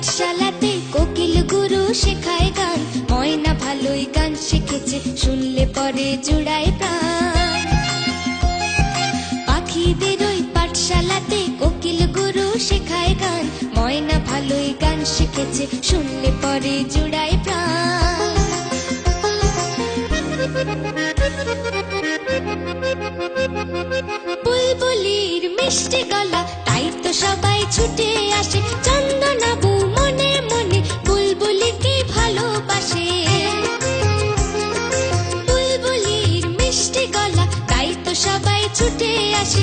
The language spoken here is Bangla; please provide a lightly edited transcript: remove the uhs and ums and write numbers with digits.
পাঠশালাতে কোকিল গুরু শেখায় গান, ময়না ভালোই গান শিখেছে, শুনলে পরে জুড়ায় প্রাণ। পাখিদের ওই পাঠশালাতে কোকিল গুরু শেখায় গান, ময়না ভালোই গান শিখেছে, শুনলে পরে জুড়ায় প্রাণ। বুলবুলির মিষ্টি গলা, তাই তো সবাই ছুটে আসে, চন্দনাবু মনে মনে বুলবুলিকে ভালোবাসে। বুলবুলির মিষ্টি গলা, তাই তো সবাই ছুটে আসে,